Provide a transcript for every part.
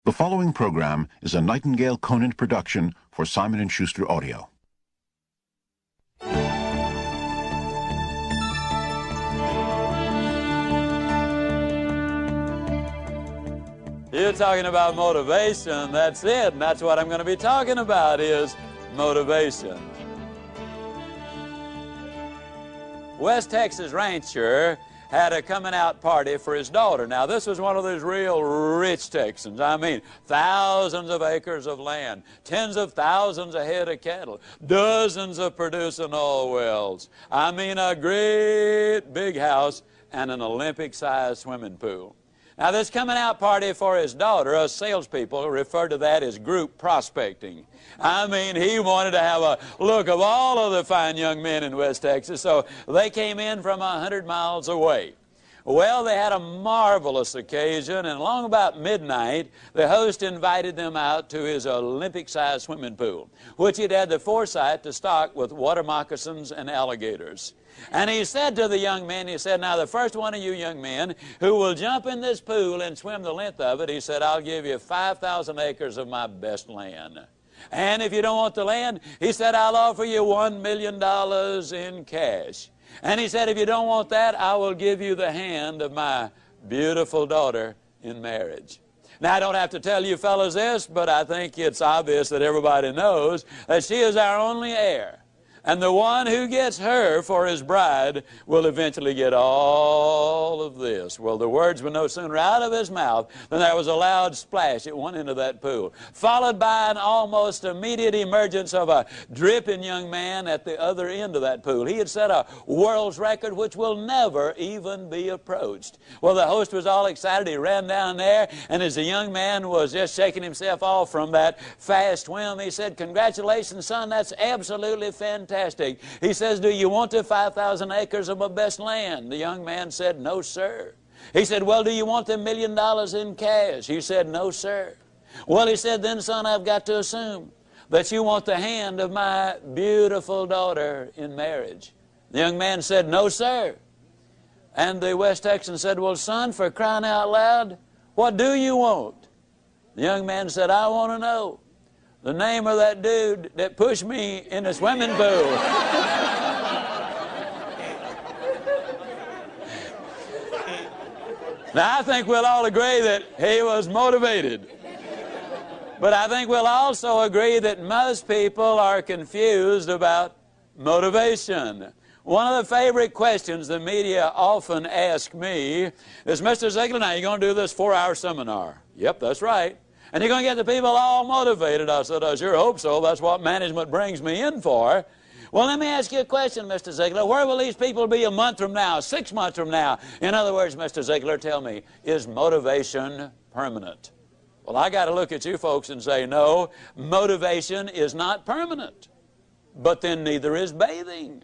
The following program is a Nightingale Conant production for Simon & Schuster Audio. You're talking about motivation, that's it, and that's what I'm going to be talking about is motivation. West Texas rancher had a coming out party for his daughter. Now this was one of those real rich Texans. I mean, thousands of acres of land, tens of thousands of head of cattle, dozens of producing oil wells. I mean, a great big house and an Olympic-sized swimming pool. Now this coming out party for his daughter, us salespeople refer to that as group prospecting. I mean, he wanted to have a look of all of the fine young men in West Texas, so they came in from 100 miles away. Well, they had a marvelous occasion, and along about midnight, the host invited them out to his Olympic-sized swimming pool, which he'd had the foresight to stock with water moccasins and alligators. And he said to the young men, he said, now the first one of you young men who will jump in this pool and swim the length of it, he said, I'll give you 5,000 acres of my best land. And if you don't want the land, he said, I'll offer you $1 million in cash. And he said, if you don't want that, I will give you the hand of my beautiful daughter in marriage. Now, I don't have to tell you fellas this, but I think it's obvious that everybody knows that she is our only heir. And the one who gets her for his bride will eventually get all of this. Well, the words were no sooner out of his mouth than there was a loud splash at one end of that pool, followed by an almost immediate emergence of a dripping young man at the other end of that pool. He had set a world's record which will never even be approached. Well, the host was all excited. He ran down there, and as the young man was just shaking himself off from that fast swim, he said, congratulations, son, that's absolutely fantastic. He says, do you want the 5,000 acres of my best land? The young man said, no, sir. He said, well, do you want the $1 million in cash? He said, no, sir. Well, he said, then, son, I've got to assume that you want the hand of my beautiful daughter in marriage. The young man said, no, sir. And the West Texan said, well, son, for crying out loud, what do you want? The young man said, I want to know the name of that dude that pushed me in the swimming pool. Now, I think we'll all agree that he was motivated. But I think we'll also agree that most people are confused about motivation. One of the favorite questions the media often ask me is, Mr. Ziglar, now you're going to do this 4-hour seminar. Yep, that's right. And you're going to get the people all motivated. I said, I sure hope so. That's what management brings me in for. Well, let me ask you a question, Mr. Ziglar. Where will these people be a month from now, 6 months from now? In other words, Mr. Ziglar, tell me, is motivation permanent? Well, I got to look at you folks and say, no, motivation is not permanent. But then neither is bathing.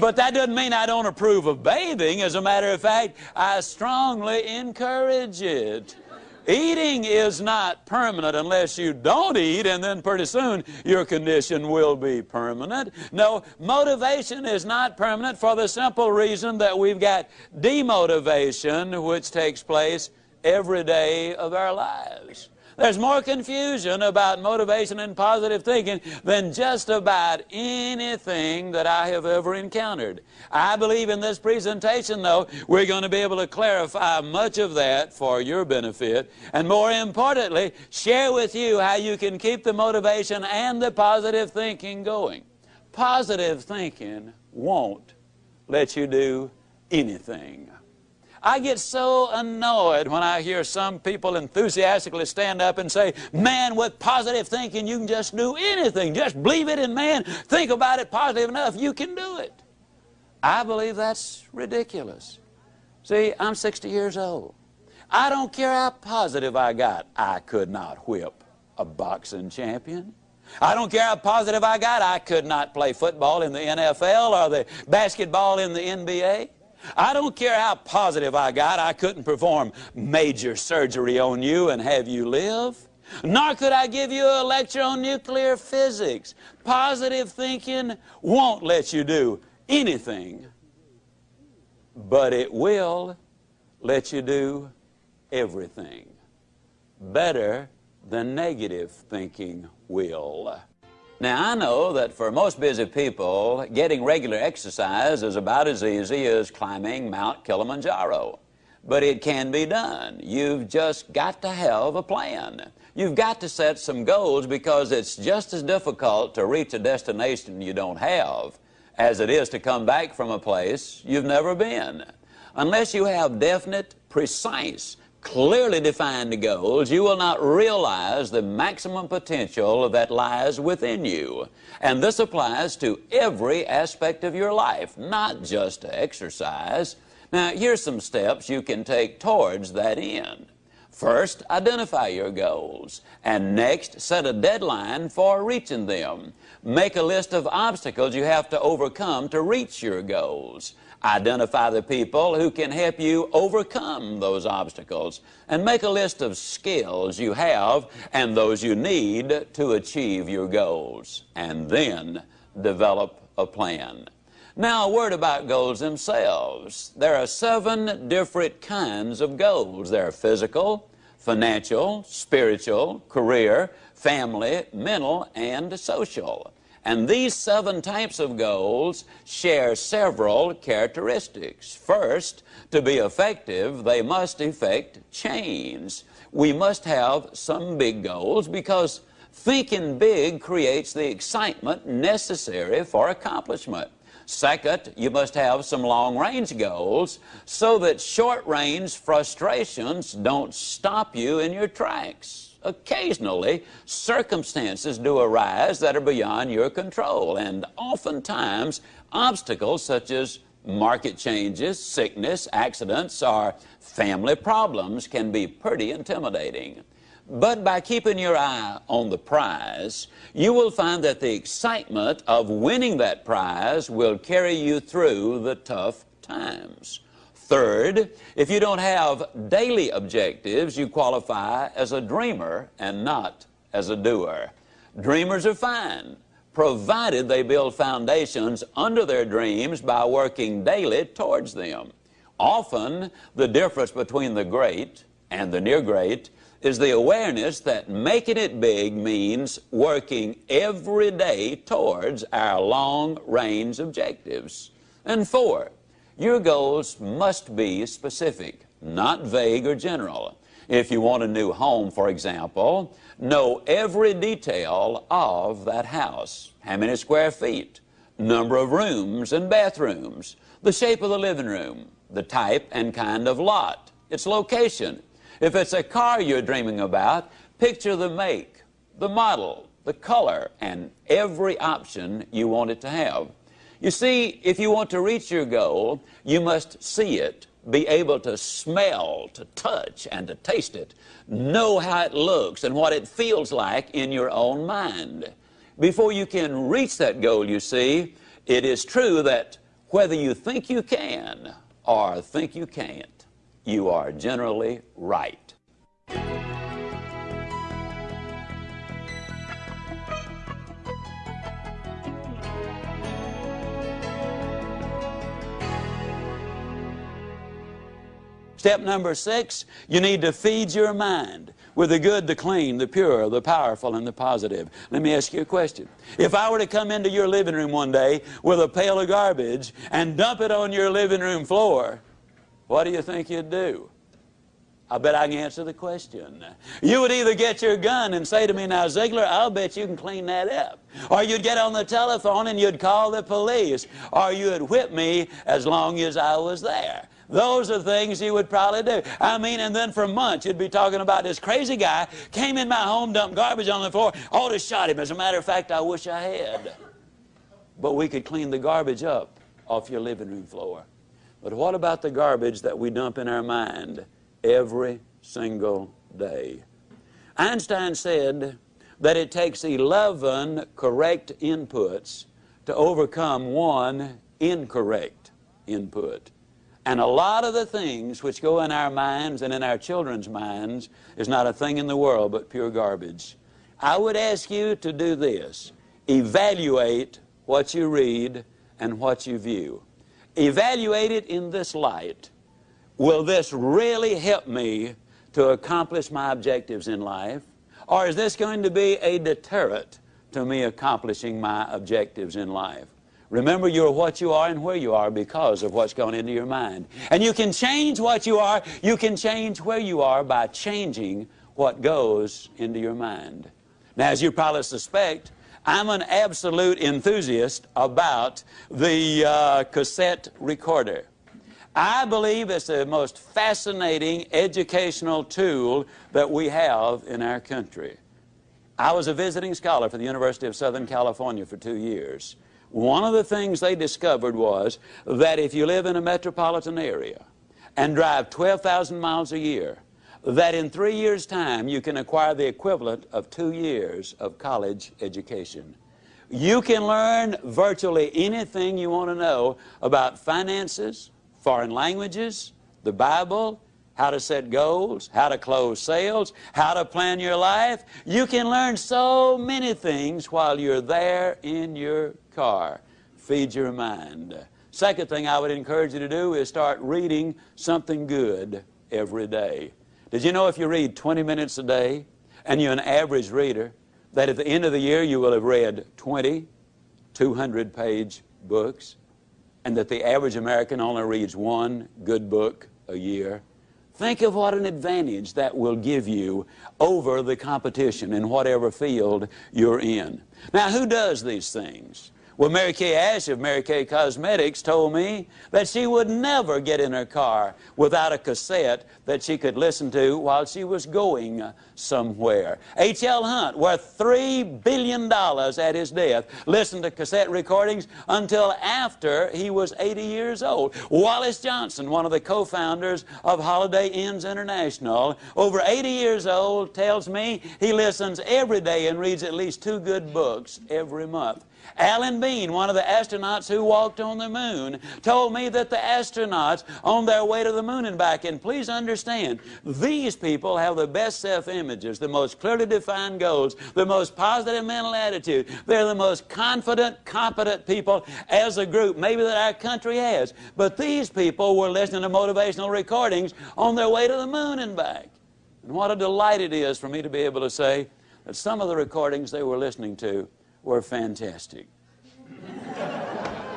But that doesn't mean I don't approve of bathing. As a matter of fact, I strongly encourage it. Eating is not permanent unless you don't eat, and then pretty soon your condition will be permanent. No, motivation is not permanent for the simple reason that we've got demotivation, which takes place every day of our lives. There's more confusion about motivation and positive thinking than just about anything that I have ever encountered. I believe in this presentation, though, we're going to be able to clarify much of that for your benefit, and more importantly, share with you how you can keep the motivation and the positive thinking going. Positive thinking won't let you do anything. I get so annoyed when I hear some people enthusiastically stand up and say, man, with positive thinking, you can just do anything. Just believe it, and man, think about it positive enough, you can do it. I believe that's ridiculous. See, I'm 60 years old. I don't care how positive I got. I could not whip a boxing champion. I don't care how positive I got. I could not play football in the NFL or the basketball in the NBA. I don't care how positive I got, I couldn't perform major surgery on you and have you live. Nor could I give you a lecture on nuclear physics. Positive thinking won't let you do anything, but it will let you do everything, better than negative thinking will. Now, I know that for most busy people, getting regular exercise is about as easy as climbing Mount Kilimanjaro. But it can be done. You've just got to have a plan. You've got to set some goals, because it's just as difficult to reach a destination you don't have as it is to come back from a place you've never been. Unless you have definite, precise, clearly defined goals, you will not realize the maximum potential that lies within you. And this applies to every aspect of your life, not just to exercise. Now, here's some steps you can take towards that end. First, identify your goals, and next, set a deadline for reaching them. Make a list of obstacles you have to overcome to reach your goals. Identify the people who can help you overcome those obstacles, and make a list of skills you have and those you need to achieve your goals. And then develop a plan. Now, a word about goals themselves. There are 7 different kinds of goals. There are physical, financial, spiritual, career, family, mental, and social. And these 7 types of goals share several characteristics. First, to be effective, they must effect change. We must have some big goals, because thinking big creates the excitement necessary for accomplishment. Second, you must have some long-range goals so that short-range frustrations don't stop you in your tracks. Occasionally, circumstances do arise that are beyond your control, and oftentimes, obstacles such as market changes, sickness, accidents, or family problems can be pretty intimidating. But by keeping your eye on the prize, you will find that the excitement of winning that prize will carry you through the tough times. Third, if you don't have daily objectives, you qualify as a dreamer and not as a doer. Dreamers are fine, provided they build foundations under their dreams by working daily towards them. Often, the difference between the great and the near great is the awareness that making it big means working every day towards our long-range objectives. And 4, your goals must be specific, not vague or general. If you want a new home, for example, know every detail of that house. How many square feet, number of rooms and bathrooms, the shape of the living room, the type and kind of lot, its location. If it's a car you're dreaming about, picture the make, the model, the color, and every option you want it to have. You see, if you want to reach your goal, you must see it, be able to smell, to touch, and to taste it. Know how it looks and what it feels like in your own mind. Before you can reach that goal, you see, it is true that whether you think you can or think you can't, you are generally right. Step number 6, you need to feed your mind with the good, the clean, the pure, the powerful, and the positive. Let me ask you a question. If I were to come into your living room one day with a pail of garbage and dump it on your living room floor, what do you think you'd do? I bet I can answer the question. You would either get your gun and say to me, "Now, Ziglar, I'll bet you can clean that up." Or you'd get on the telephone and you'd call the police. Or you'd whip me as long as I was there. Those are things you would probably do. I mean, and then for months you'd be talking about this crazy guy came in my home, dumped garbage on the floor, ought to shot him. As a matter of fact, I wish I had. But we could clean the garbage up off your living room floor. But what about the garbage that we dump in our mind every single day? Einstein said that it takes 11 correct inputs to overcome one incorrect input. And a lot of the things which go in our minds and in our children's minds is not a thing in the world but pure garbage. I would ask you to do this. Evaluate what you read and what you view. Evaluate it in this light. Will this really help me to accomplish my objectives in life? Or is this going to be a deterrent to me accomplishing my objectives in life? Remember, you're what you are and where you are because of what's gone into your mind. And you can change what you are, you can change where you are by changing what goes into your mind. Now, as you probably suspect, I'm an absolute enthusiast about the cassette recorder. I believe it's the most fascinating educational tool that we have in our country. I was a visiting scholar for the University of Southern California for 2 years. One of the things they discovered was that if you live in a metropolitan area and drive 12,000 miles a year, that in 3 years' time you can acquire the equivalent of 2 years of college education. You can learn virtually anything you want to know about finances, foreign languages, the Bible, how to set goals, how to close sales, how to plan your life. You can learn so many things while you're there in your car. Feed your mind. Second thing I would encourage you to do is start reading something good every day. Did you know if you read 20 minutes a day and you're an average reader, that at the end of the year you will have read 20 200-page books, and that the average American only reads one good book a year? Think of what an advantage that will give you over the competition in whatever field you're in. Now, who does these things? Well, Mary Kay Ash of Mary Kay Cosmetics told me that she would never get in her car without a cassette that she could listen to while she was going somewhere. H.L. Hunt, worth $3 billion at his death, listened to cassette recordings until after he was 80 years old. Wallace Johnson, one of the co-founders of Holiday Inns International, over 80 years old, tells me he listens every day and reads at least 2 good books every month. Alan Bean, one of the astronauts who walked on the moon, told me that the astronauts on their way to the moon and back, and please understand, these people have the best self-images, the most clearly defined goals, the most positive mental attitude. They're the most confident, competent people as a group maybe that our country has. But these people were listening to motivational recordings on their way to the moon and back. And what a delight it is for me to be able to say that some of the recordings they were listening to were fantastic.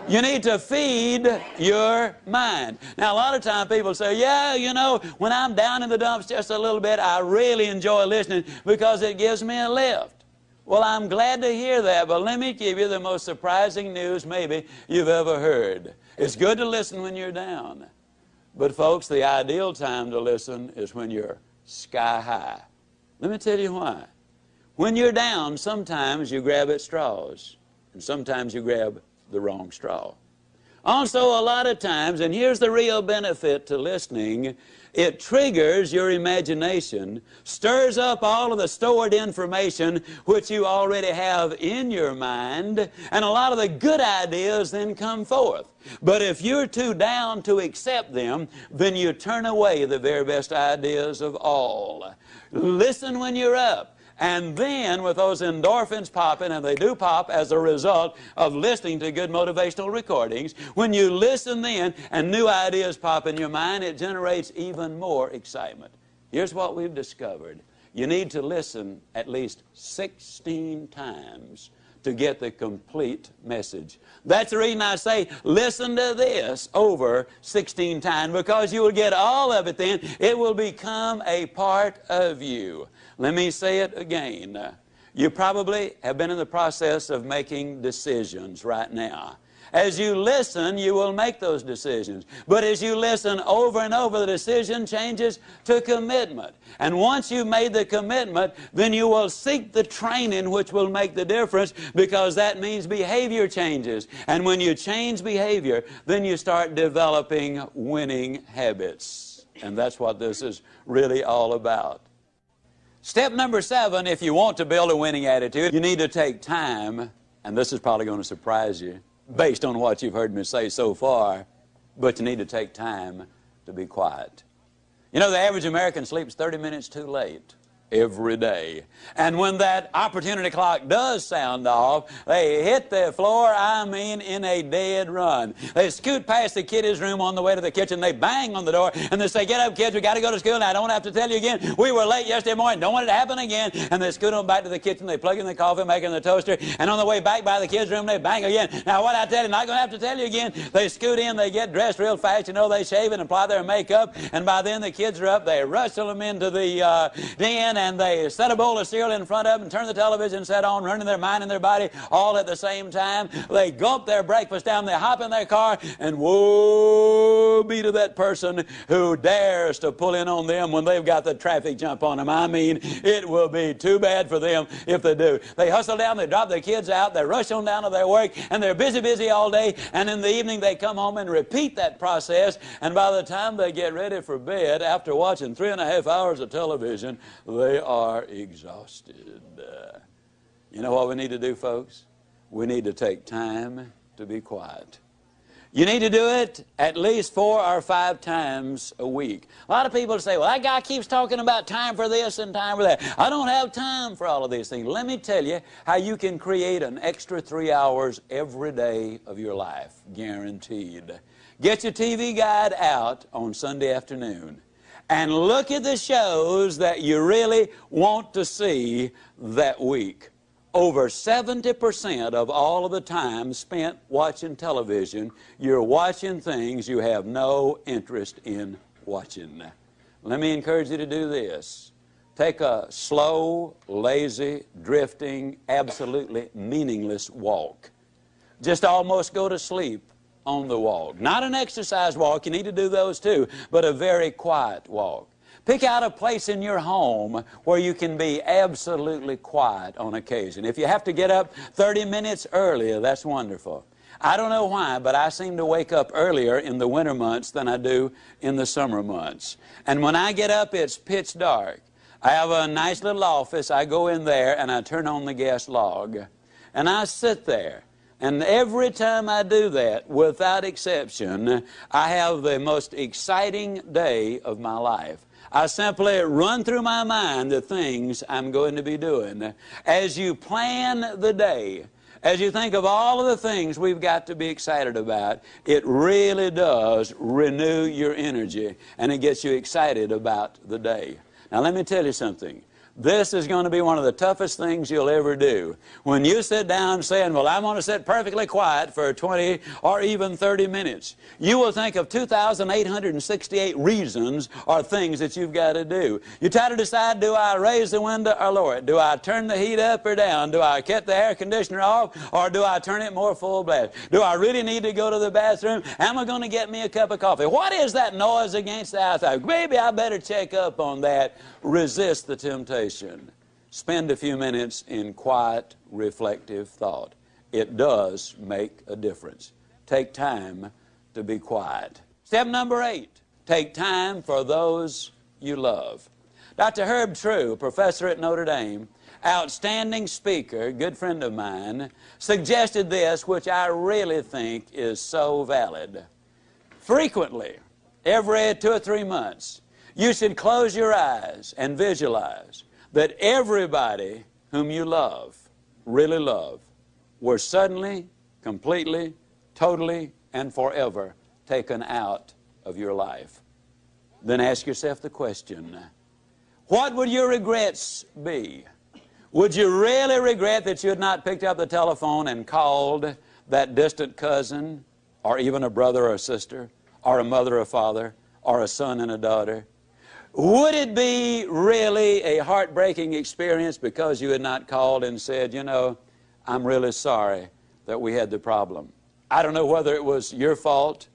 You need to feed your mind. Now, a lot of times people say, yeah, you know, when I'm down in the dumps just a little bit, I really enjoy listening because it gives me a lift. Well, I'm glad to hear that, but let me give you the most surprising news maybe you've ever heard. It's good to listen when you're down. But, folks, the ideal time to listen is when you're sky high. Let me tell you why. When you're down, sometimes you grab at straws, and sometimes you grab the wrong straw. Also, a lot of times, and here's the real benefit to listening, it triggers your imagination, stirs up all of the stored information which you already have in your mind, and a lot of the good ideas then come forth. But if you're too down to accept them, then you turn away the very best ideas of all. Listen when you're up. And then with those endorphins popping, and they do pop as a result of listening to good motivational recordings, when you listen then and new ideas pop in your mind, it generates even more excitement. Here's what we've discovered. You need to listen at least 16 times to get the complete message. That's the reason I say listen to this over 16 times, because you will get all of it then. It will become a part of you. Let me say it again. You probably have been in the process of making decisions right now. As you listen, you will make those decisions. But as you listen over and over, the decision changes to commitment. And once you've made the commitment, then you will seek the training which will make the difference, because that means behavior changes. And when you change behavior, then you start developing winning habits. And that's what this is really all about. Step number 7, if you want to build a winning attitude, you need to take time, and this is probably going to surprise you based on what you've heard me say so far, but you need to take time to be quiet. You know, the average American sleeps 30 minutes too late. every day. And when that opportunity clock does sound off, they hit the floor, I mean, in a dead run. They scoot past the kiddies' room on the way to the kitchen. They bang on the door, and they say, "Get up, kids, we got to go to school. Now, I don't have to tell you again. We were late yesterday morning. Don't want it to happen again." And they scoot on back to the kitchen. They plug in the coffee maker in the toaster, and on the way back by the kids' room, they bang again. Now, what I tell you, not going to have to tell you again. They scoot in, they get dressed real fast, you know, they shave and apply their makeup, and by then the kids are up. They rustle them into the den, and they set a bowl of cereal in front of them, turn the television set on, running their mind and their body all at the same time. They gulp their breakfast down, they hop in their car, and woe be to that person who dares to pull in on them when they've got the traffic jump on them. I mean, it will be too bad for them if they do. They hustle down, they drop their kids out, they rush on down to their work, and they're busy all day, and in the evening they come home and repeat that process, and by the time they get ready for bed, after watching 3.5 hours of television, they are exhausted. You know what we need to do, folks? We need to take time to be quiet. You need to do it at least 4 or 5 times a week. A lot of people say, "Well, that guy keeps talking about time for this and time for that. I don't have time for all of these things." Let me tell you how you can create an extra 3 hours every day of your life, guaranteed. Get your TV guide out on Sunday afternoon and look at the shows that you really want to see that week. Over 70% of all of the time spent watching television, you're watching things you have no interest in watching. Let me encourage you to do this. Take a slow, lazy, drifting, absolutely meaningless walk. Just almost go to sleep on the walk. Not an exercise walk, you need to do those too, but a very quiet walk. Pick out a place in your home where you can be absolutely quiet on occasion. If you have to get up 30 minutes earlier, that's wonderful. I don't know why, but I seem to wake up earlier in the winter months than I do in the summer months. And when I get up, it's pitch dark. I have a nice little office. I go in there and I turn on the gas log. And I sit there. And every time I do that, without exception, I have the most exciting day of my life. I simply run through my mind the things I'm going to be doing. As you plan the day, as you think of all of the things we've got to be excited about, it really does renew your energy, and it gets you excited about the day. Now, let me tell you something. This is going to be one of the toughest things you'll ever do. When you sit down saying, "Well, I'm going to sit perfectly quiet for 20 or even 30 minutes, you will think of 2,868 reasons or things that you've got to do. You try to decide, do I raise the window or lower it? Do I turn the heat up or down? Do I cut the air conditioner off, or do I turn it more full blast? Do I really need to go to the bathroom? Am I going to get me a cup of coffee? What is that noise against the outside? Maybe I better check up on that." Resist the temptation. Spend a few minutes in quiet, reflective thought. It does make a difference. Take time to be quiet. Step number 8, take time for those you love. Dr. Herb True, professor at Notre Dame, outstanding speaker, good friend of mine, suggested this, which I really think is so valid. Frequently, every 2 or 3 months, you should close your eyes and visualize that everybody whom you love, really love, were suddenly, completely, totally, and forever taken out of your life. Then ask yourself the question, what would your regrets be? Would you really regret that you had not picked up the telephone and called that distant cousin, or even a brother or a sister, or a mother or father, or a son and a daughter? Would it be really a heartbreaking experience because you had not called and said, "You know, I'm really sorry that we had the problem. I don't know whether it was your fault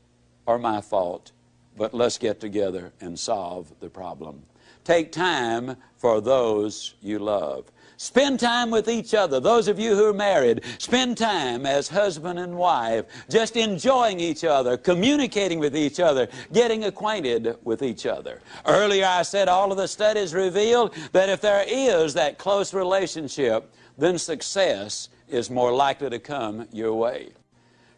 or my fault, but let's get together and solve the problem." Take time for those you love. Spend time with each other. Those of you who are married, spend time as husband and wife, just enjoying each other, communicating with each other, getting acquainted with each other. Earlier I said all of the studies reveal that if there is that close relationship, then success is more likely to come your way.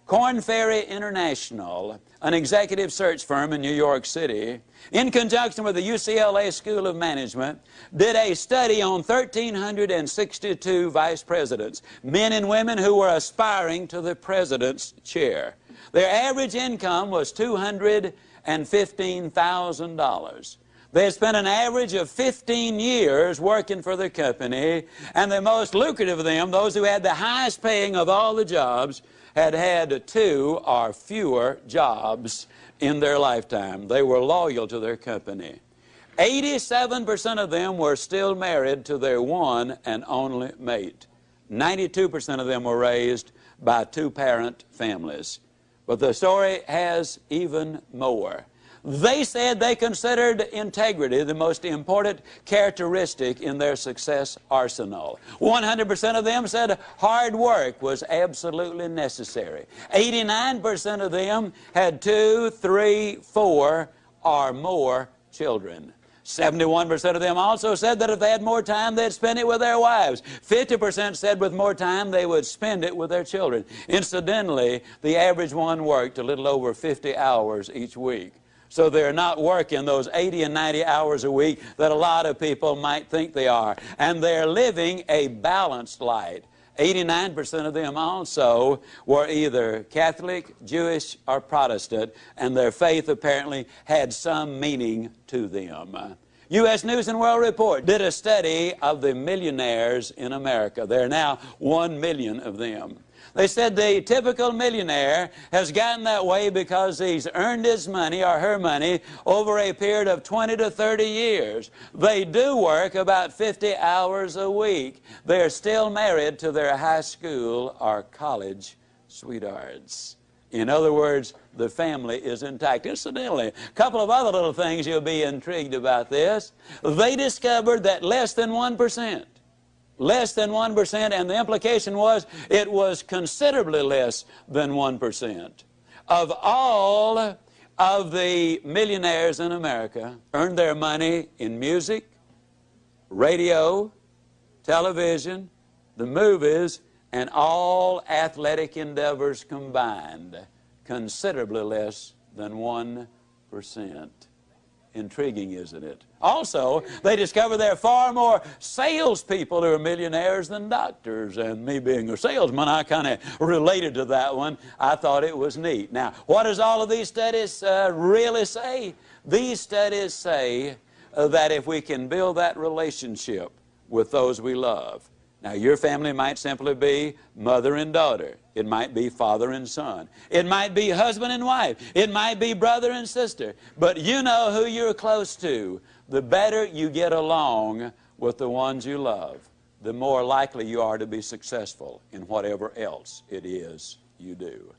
Korn Ferry International, an executive search firm in New York City, in conjunction with the UCLA School of Management, did a study on 1,362 vice presidents, men and women who were aspiring to the president's chair. Their average income was $215,000. They had spent an average of 15 years working for the company, and the most lucrative of them, those who had the highest paying of all the jobs, had 2 or fewer jobs in their lifetime. They were loyal to their company. 87% of them were still married to their one and only mate. 92% of them were raised by 2-parent families. But the story has even more. They said they considered integrity the most important characteristic in their success arsenal. 100% of them said hard work was absolutely necessary. 89% of them had 2, 3, 4, or more children. 71% of them also said that if they had more time, they'd spend it with their wives. 50% said with more time, they would spend it with their children. Incidentally, the average one worked a little over 50 hours each week. So they're not working those 80 and 90 hours a week that a lot of people might think they are. And they're living a balanced life. 89% of them also were either Catholic, Jewish, or Protestant, and their faith apparently had some meaning to them. U.S. News and World Report did a study of the millionaires in America. There are now 1 million of them. They said the typical millionaire has gotten that way because he's earned his money or her money over a period of 20 to 30 years. They do work about 50 hours a week. They're still married to their high school or college sweethearts. In other words, the family is intact. Incidentally, a couple of other little things you'll be intrigued about this. They discovered that less than 1%, and the implication was it was considerably less than 1%, of all of the millionaires in America earned their money in music, radio, television, the movies, and all athletic endeavors combined. Considerably less than 1%. Intriguing, isn't it? Also, they discover there are far more salespeople who are millionaires than doctors. And me being a salesman, I kind of related to that one. I thought it was neat. Now, what does all of these studies really say? These studies say that if we can build that relationship with those we love. Now, your family might simply be mother and daughter. It might be father and son. It might be husband and wife. It might be brother and sister. But you know who you're close to. The better you get along with the ones you love, the more likely you are to be successful in whatever else it is you do.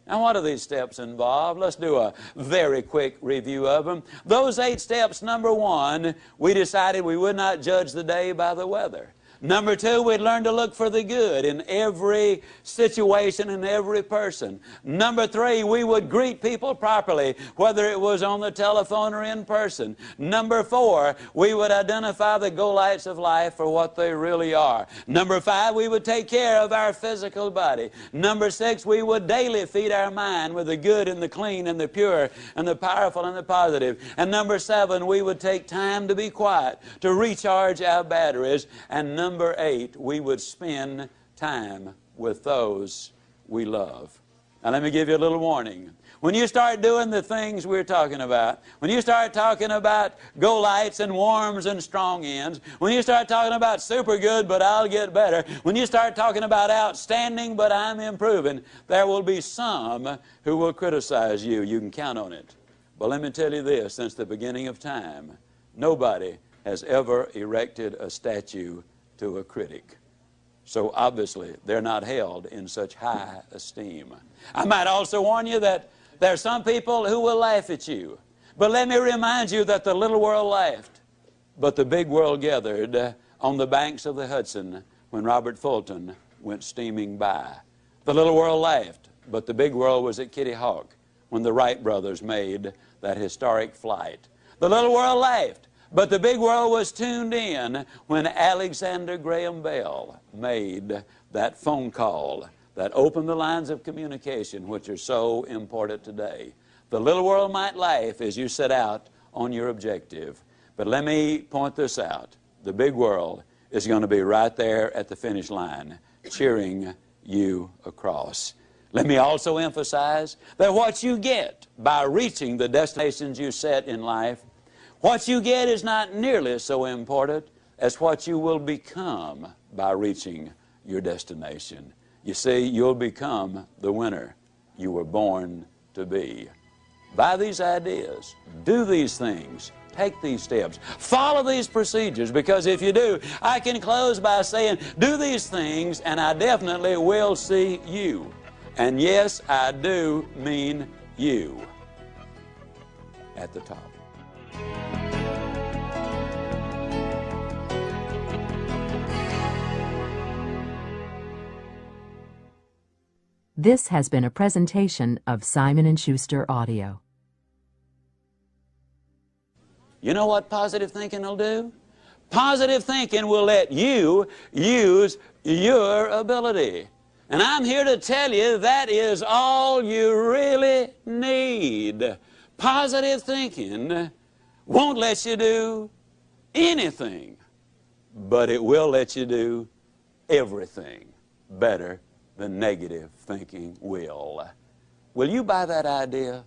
Now, what do these steps involve? Let's do a very quick review of them. Those 8 steps, number 1, we decided we would not judge the day by the weather. Number 2, we'd learn to look for the good in every situation and every person. Number 3, we would greet people properly, whether it was on the telephone or in person. Number 4, we would identify the go-lights of life for what they really are. Number 5, we would take care of our physical body. Number 6, we would daily feed our mind with the good and the clean and the pure and the powerful and the positive. And number 7, we would take time to be quiet, to recharge our batteries. And number 8, we would spend time with those we love. Now, let me give you a little warning. When you start doing the things we're talking about, when you start talking about go-lights and warms and strong ends, when you start talking about super good but I'll get better, when you start talking about outstanding but I'm improving, there will be some who will criticize you. You can count on it. But let me tell you this, since the beginning of time, nobody has ever erected a statue to a critic. So obviously, they're not held in such high esteem. I might also warn you that there are some people who will laugh at you. But let me remind you that the little world laughed, but the big world gathered on the banks of the Hudson when Robert Fulton went steaming by. The little world laughed, but the big world was at Kitty Hawk when the Wright brothers made that historic flight. The little world laughed, but the big world was tuned in when Alexander Graham Bell made that phone call that open the lines of communication which are so important today. The little world might laugh as you set out on your objective, but let me point this out. The big world is going to be right there at the finish line, cheering you across. Let me also emphasize that what you get by reaching the destinations you set in life, what you get is not nearly so important as what you will become by reaching your destination. You see, you'll become the winner you were born to be. Buy these ideas, do these things, take these steps, follow these procedures, because if you do, I can close by saying, do these things and I definitely will see you. And yes, I do mean you at the top. This has been a presentation of Simon & Schuster Audio. You know what positive thinking will do? Positive thinking will let you use your ability. And I'm here to tell you that is all you really need. Positive thinking won't let you do anything, but it will let you do everything better than negative thinking will. Will you buy that idea?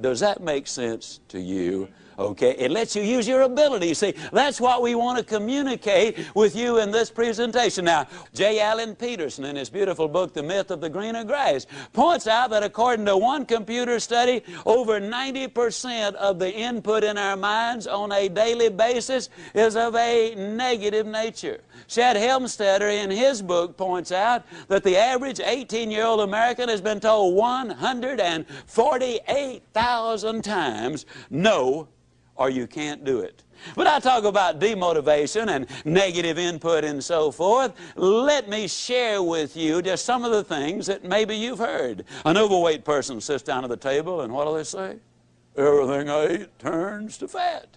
Does that make sense to you? Okay, it lets you use your ability. See, that's what we want to communicate with you in this presentation. Now, J. Allen Peterson, in his beautiful book, The Myth of the Greener Grass, points out that according to one computer study, over 90% of the input in our minds on a daily basis is of a negative nature. Shad Helmstetter, in his book, points out that the average 18-year-old American has been told 148,000 times, no, or you can't do it. But I talk about demotivation and negative input and so forth. Let me share with you just some of the things that maybe you've heard. An overweight person sits down at the table and what do they say? Everything I eat turns to fat.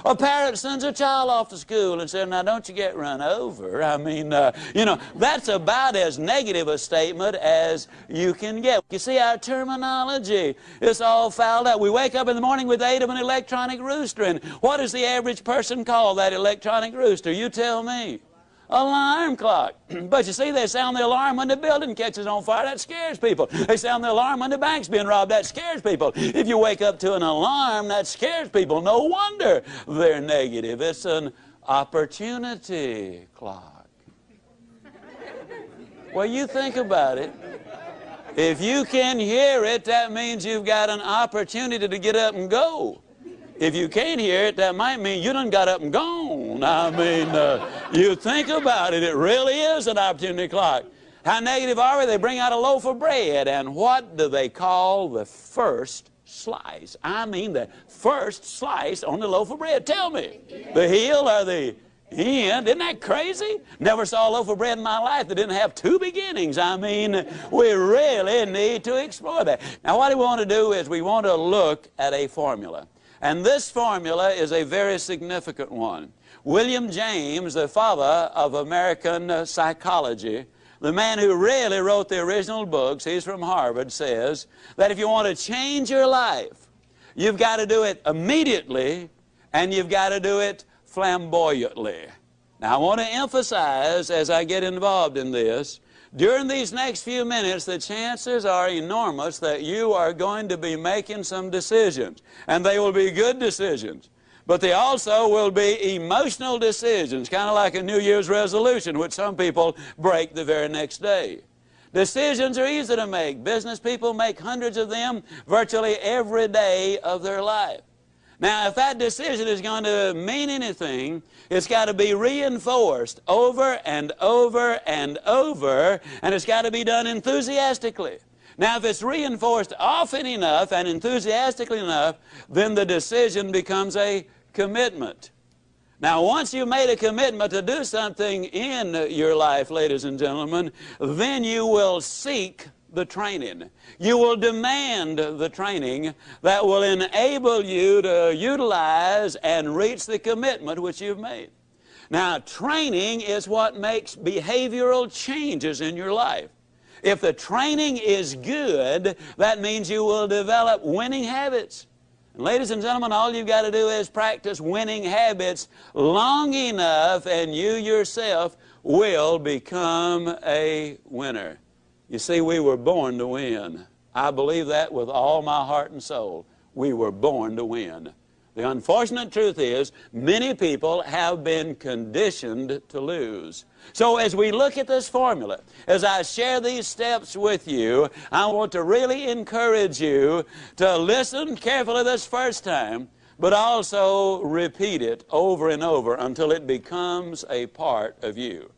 A parent sends a child off to school and says, now don't you get run over. I mean, that's about as negative a statement as you can get. You see, our terminology is all fouled up. We wake up in the morning with the aid of an electronic rooster, and what does the average person call that electronic rooster? You tell me. Alarm clock. But you see, they sound the alarm when the building catches on fire. That scares people. They sound the alarm when the bank's being robbed. That scares people. If you wake up to an alarm, that scares people. No wonder they're negative. It's an opportunity clock. Well, you think about it. If you can hear it, that means you've got an opportunity to get up and go. If you can't hear it, that might mean you done got up and gone. I mean, you think about it, it really is an opportunity clock. How negative are we? They bring out a loaf of bread, and what do they call the first slice? I mean the first slice on the loaf of bread. Tell me, the heel or the end? Isn't that crazy? Never saw a loaf of bread in my life that didn't have two beginnings. I mean, we really need to explore that. Now, what we want to do is we want to look at a formula. And this formula is a very significant one. William James, the father of American psychology, the man who really wrote the original books, he's from Harvard, says that if you want to change your life, you've got to do it immediately and you've got to do it flamboyantly. Now, I want to emphasize as I get involved in this, during these next few minutes, the chances are enormous that you are going to be making some decisions. And they will be good decisions. But they also will be emotional decisions, kind of like a New Year's resolution, which some people break the very next day. Decisions are easy to make. Business people make hundreds of them virtually every day of their life. Now, if that decision is going to mean anything, it's got to be reinforced over and over and over, and it's got to be done enthusiastically. Now, if it's reinforced often enough and enthusiastically enough, then the decision becomes a commitment. Now, once you've made a commitment to do something in your life, ladies and gentlemen, then you will seek the training. You will demand the training that will enable you to utilize and reach the commitment which you've made. Now, training is what makes behavioral changes in your life. If the training is good, that means you will develop winning habits. And ladies and gentlemen, all you've got to do is practice winning habits long enough, and you yourself will become a winner. You see, we were born to win. I believe that with all my heart and soul. We were born to win. The unfortunate truth is, many people have been conditioned to lose. So as we look at this formula, as I share these steps with you, I want to really encourage you to listen carefully this first time, but also repeat it over and over until it becomes a part of you.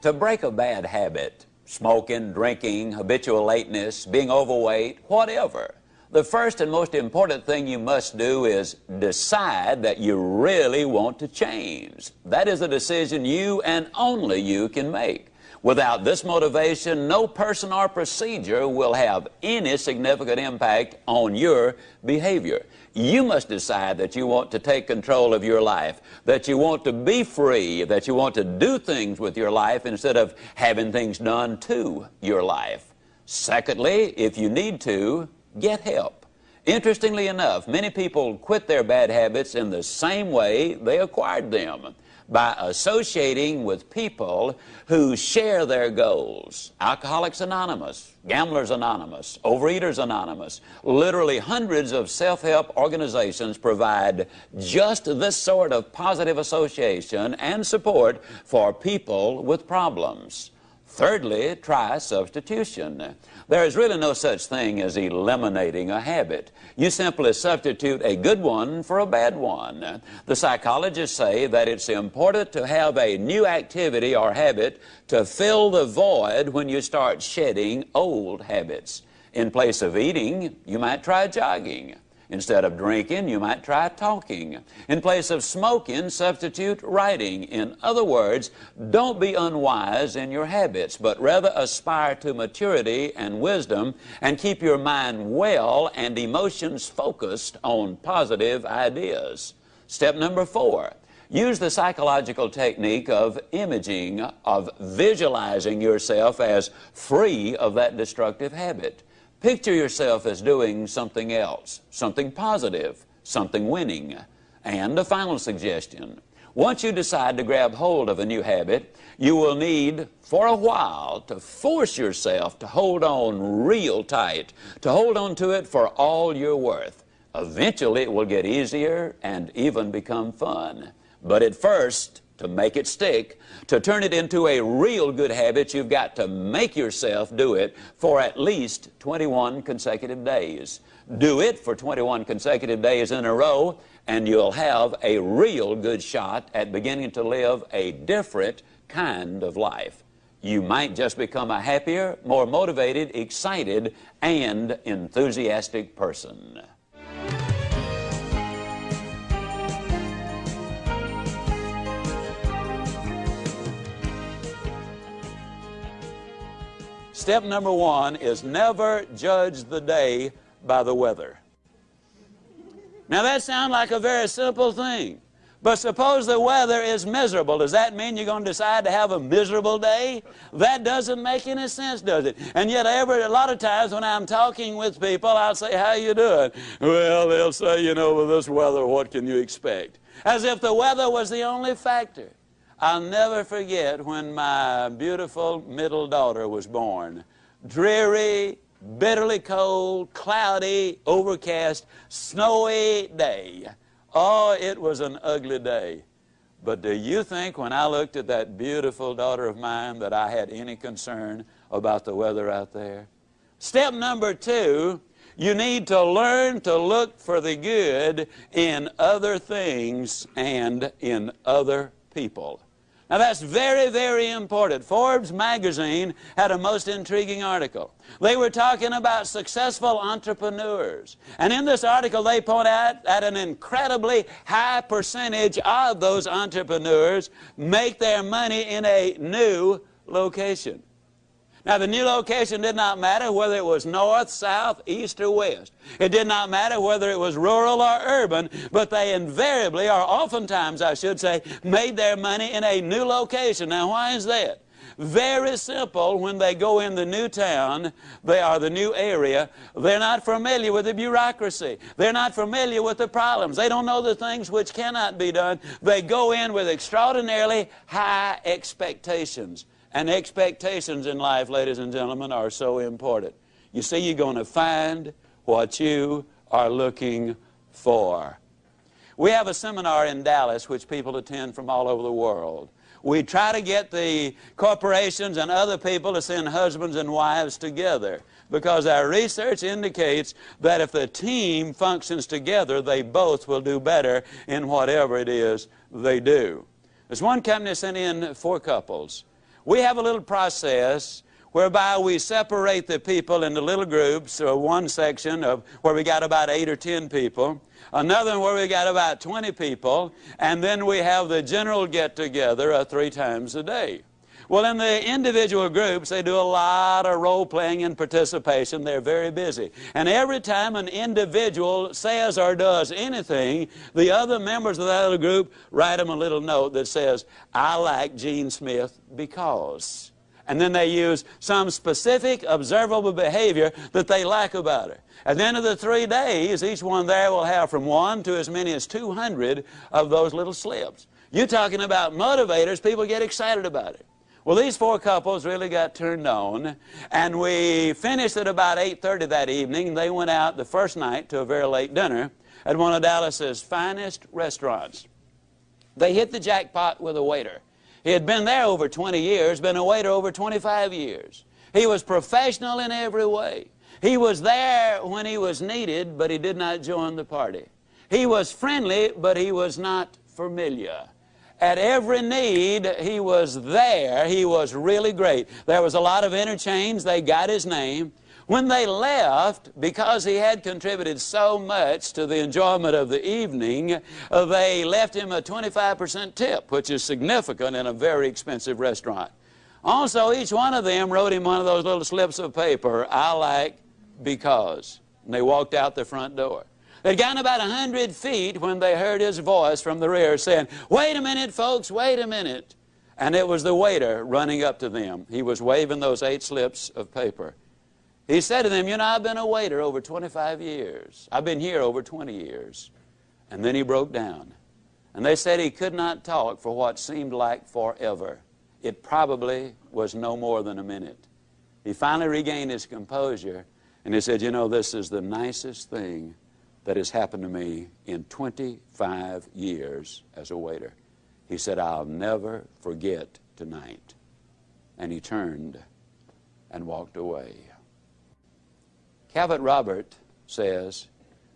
To break a bad habit, smoking, drinking, habitual lateness, being overweight, whatever, the first and most important thing you must do is decide that you really want to change. That is a decision you and only you can make. Without this motivation, no person or procedure will have any significant impact on your behavior. You must decide that you want to take control of your life, that you want to be free, that you want to do things with your life instead of having things done to your life. Secondly, if you need to, get help. Interestingly enough, many people quit their bad habits in the same way they acquired them, by associating with people who share their goals. Alcoholics Anonymous, Gamblers Anonymous, Overeaters Anonymous, literally hundreds of self-help organizations provide just this sort of positive association and support for people with problems. Thirdly, try substitution. There is really no such thing as eliminating a habit. You simply substitute a good one for a bad one. The psychologists say that it's important to have a new activity or habit to fill the void when you start shedding old habits. In place of eating, you might try jogging. Instead of drinking, you might try talking. In place of smoking, substitute writing. In other words, don't be unwise in your habits, but rather aspire to maturity and wisdom and keep your mind well and emotions focused on positive ideas. Step number 4. Use the psychological technique of imaging, of visualizing yourself as free of that destructive habit. Picture yourself as doing something else, something positive, something winning. And a final suggestion. Once you decide to grab hold of a new habit, you will need, for a while, to force yourself to hold on real tight, to hold on to it for all you're worth. Eventually, it will get easier and even become fun. But at first, to make it stick, to turn it into a real good habit, you've got to make yourself do it for at least 21 consecutive days. Do it for 21 consecutive days in a row, and you'll have a real good shot at beginning to live a different kind of life. You might just become a happier, more motivated, excited, and enthusiastic person. Step number 1 is never judge the day by the weather. Now that sounds like a very simple thing, but suppose the weather is miserable. Does that mean you're going to decide to have a miserable day? That doesn't make any sense, does it? And yet a lot of times when I'm talking with people, I'll say, how you doing? Well, they'll say, you know, with this weather, what can you expect? As if the weather was the only factor. I'll never forget when my beautiful middle daughter was born. Dreary, bitterly cold, cloudy, overcast, snowy day. Oh, it was an ugly day. But do you think when I looked at that beautiful daughter of mine that I had any concern about the weather out there? Step number 2, you need to learn to look for the good in other things and in other people. Now that's very, very important. Forbes magazine had a most intriguing article. They were talking about successful entrepreneurs. And in this article they point out that an incredibly high percentage of those entrepreneurs make their money in a new location. Now, the new location did not matter whether it was north, south, east, or west. It did not matter whether it was rural or urban, but they invariably, or oftentimes I should say, made their money in a new location. Now, why is that? Very simple. When they go in the new town, they are the new area, they're not familiar with the bureaucracy. They're not familiar with the problems. They don't know the things which cannot be done. They go in with extraordinarily high expectations. And expectations in life, ladies and gentlemen, are so important. You see, you're going to find what you are looking for. We have a seminar in Dallas which people attend from all over the world. We try to get the corporations and other people to send husbands and wives together, because our research indicates that if the team functions together, they both will do better in whatever it is they do. There's one company sent in 4 couples. We have a little process whereby we separate the people into little groups, or one section of where we got about 8 or 10 people, another one where we got about 20 people, and then we have the general get-together 3 times a day. Well, in the individual groups, they do a lot of role-playing and participation. They're very busy. And every time an individual says or does anything, the other members of that other group write them a little note that says, "I like Gene Smith because." And then they use some specific observable behavior that they like about her. At the end of the 3 days, each one there will have from 1 to as many as 200 of those little slips. You're talking about motivators. People get excited about it. Well, these 4 couples really got turned on, and we finished at about 8:30 that evening. They went out the first night to a very late dinner at one of Dallas's finest restaurants. They hit the jackpot with a waiter. He had been there over 20 years, been a waiter over 25 years. He was professional in every way. He was there when he was needed, but he did not join the party. He was friendly, but he was not familiar. At every need, he was there. He was really great. There was a lot of interchange. They got his name. When they left, because he had contributed so much to the enjoyment of the evening, they left him a 25% tip, which is significant in a very expensive restaurant. Also, each one of them wrote him one of those little slips of paper, "I like because." And they walked out the front door. They'd gotten about 100 feet when they heard his voice from the rear saying, "Wait a minute, folks, wait a minute." And it was the waiter running up to them. He was waving those 8 slips of paper. He said to them, "You know, I've been a waiter over 25 years. I've been here over 20 years. And then he broke down. And they said he could not talk for what seemed like forever. It probably was no more than a minute. He finally regained his composure, and he said, "You know, this is the nicest thing that has happened to me in 25 years as a waiter." He said, "I'll never forget tonight." And he turned and walked away. Calvert Robert says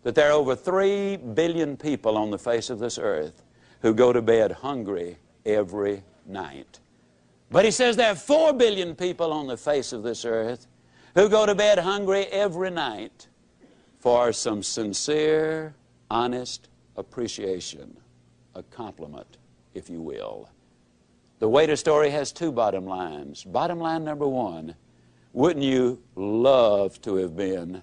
that there are over 3 billion people on the face of this earth who go to bed hungry every night. But he says there are 4 billion people on the face of this earth who go to bed hungry every night for some sincere, honest appreciation, a compliment, if you will. The waiter story has 2 bottom lines. Bottom line number 1, wouldn't you love to have been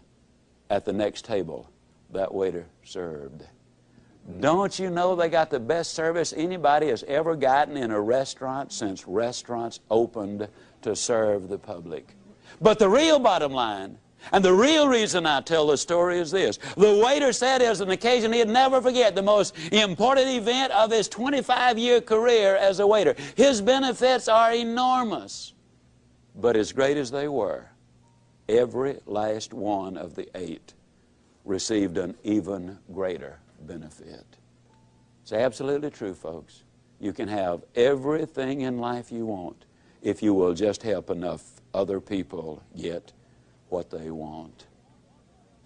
at the next table that waiter served? Don't you know they got the best service anybody has ever gotten in a restaurant since restaurants opened to serve the public? But the real bottom line, and the real reason I tell the story, is this. The waiter said it was an occasion he'd never forget, the most important event of his 25-year career as a waiter. His benefits are enormous. But as great as they were, every last one of the 8 received an even greater benefit. It's absolutely true, folks. You can have everything in life you want if you will just help enough other people get what they want.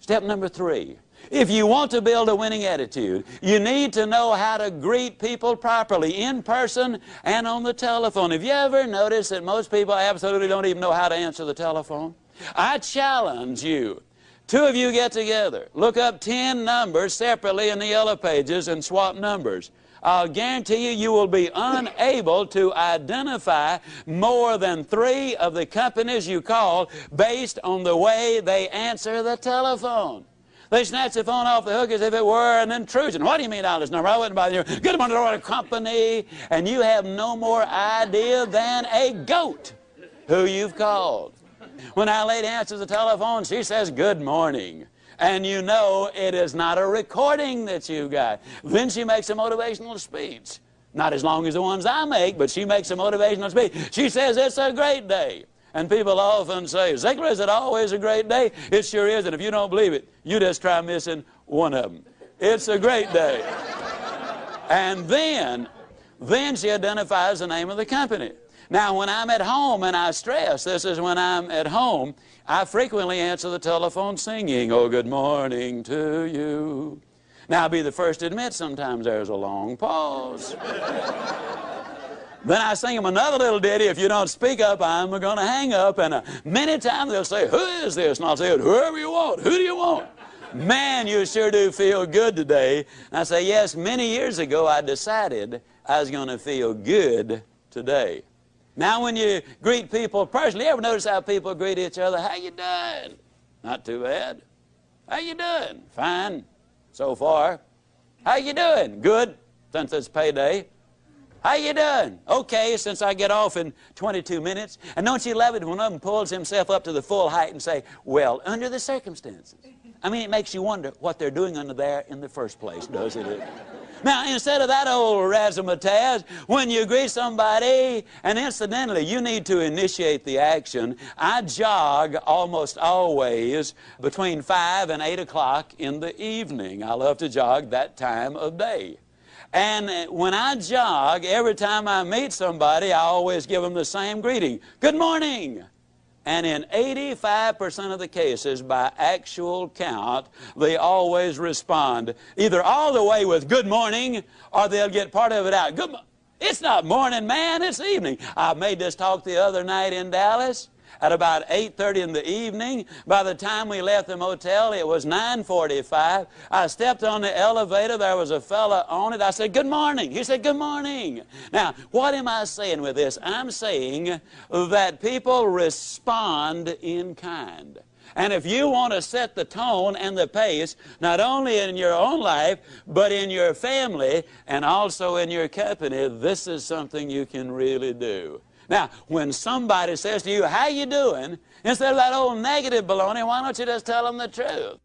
Step number 3. If you want to build a winning attitude, you need to know how to greet people properly, in person and on the telephone. Have you ever noticed that most people absolutely don't even know how to answer the telephone? I challenge you. 2 of you get together, look up 10 numbers separately in the yellow pages and swap numbers. I'll guarantee you, you will be unable to identify more than 3 of the companies you call based on the way they answer the telephone. They snatch the phone off the hook as if it were an intrusion. What do you mean on this number? I wouldn't bother you. Good morning, Lord, company. And you have no more idea than a goat who you've called. When our lady answers the telephone, she says, good morning. And you know it is not a recording that you got. Then she makes a motivational speech. Not as long as the ones I make, but she makes a motivational speech. She says, it's a great day. And people often say, Ziglar, is it always a great day? It sure is, and if you don't believe it, you just try missing one of them. It's a great day. And then she identifies the name of the company. Now, when I'm at home, and I stress, this is when I'm at home, I frequently answer the telephone singing, oh, good morning to you. Now, I'll be the first to admit sometimes there's a long pause. Then I sing them another little ditty, if you don't speak up, I'm going to hang up. And many times they'll say, who is this? And I'll say, whoever you want. Who do you want? Man, you sure do feel good today. And I say, yes, many years ago I decided I was going to feel good today. Now, when you greet people personally, you ever notice how people greet each other? How you doing? Not too bad. How you doing? Fine, so far. How you doing? Good, since it's payday. How you doing? Okay, since I get off in 22 minutes. And don't you love it when one of them pulls himself up to the full height and say, well, under the circumstances. I mean, it makes you wonder what they're doing under there in the first place, doesn't it? Now, instead of that old razzmatazz, when you greet somebody, and incidentally, you need to initiate the action, I jog almost always between 5 and 8 o'clock in the evening. I love to jog that time of day. And when I jog, every time I meet somebody, I always give them the same greeting. Good morning. And in 85% of the cases, by actual count, they always respond either all the way with good morning, or they'll get part of it out. Good it's not morning, man, it's evening. I made this talk the other night in Dallas at about 8:30 in the evening. By the time we left the motel, it was 9:45. I stepped on the elevator. There was a fella on it. I said, good morning. He said, good morning. Now, what am I saying with this? I'm saying that people respond in kind. And if you want to set the tone and the pace, not only in your own life, but in your family and also in your company, this is something you can really do. Now, when somebody says to you, how you doing? Instead of that old negative baloney, why don't you just tell them the truth?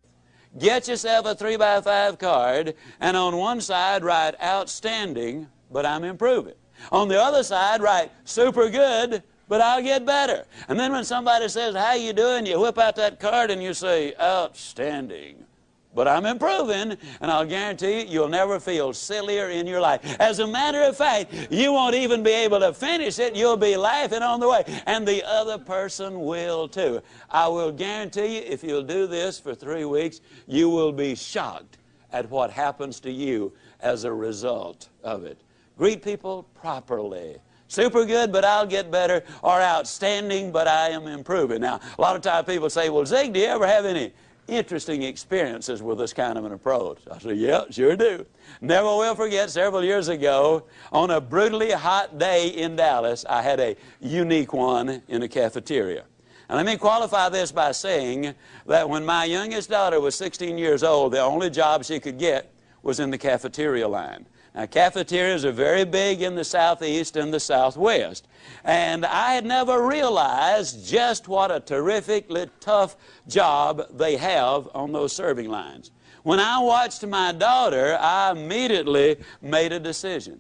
Get yourself a 3x5 card, and on one side write outstanding, but I'm improving. On the other side write super good, but I'll get better. And then when somebody says, how you doing? You whip out that card and you say, outstanding. But I'm improving, and I'll guarantee you, you'll never feel sillier in your life. As a matter of fact, you won't even be able to finish it. You'll be laughing on the way, and the other person will too. I will guarantee you, if you'll do this for 3 weeks, you will be shocked at what happens to you as a result of it. Greet people properly. Super good, but I'll get better, or outstanding, but I am improving. Now, a lot of times people say, well, Zig, do you ever have any interesting experiences with this kind of an approach? I said, yeah, sure do. Never will forget, several years ago, on a brutally hot day in Dallas, I had a unique one in a cafeteria. And let me qualify this by saying that when my youngest daughter was 16 years old, the only job she could get was in the cafeteria line. Now, cafeterias are very big in the Southeast and the Southwest. And I had never realized just what a terrifically tough job they have on those serving lines. When I watched my daughter, I immediately made a decision.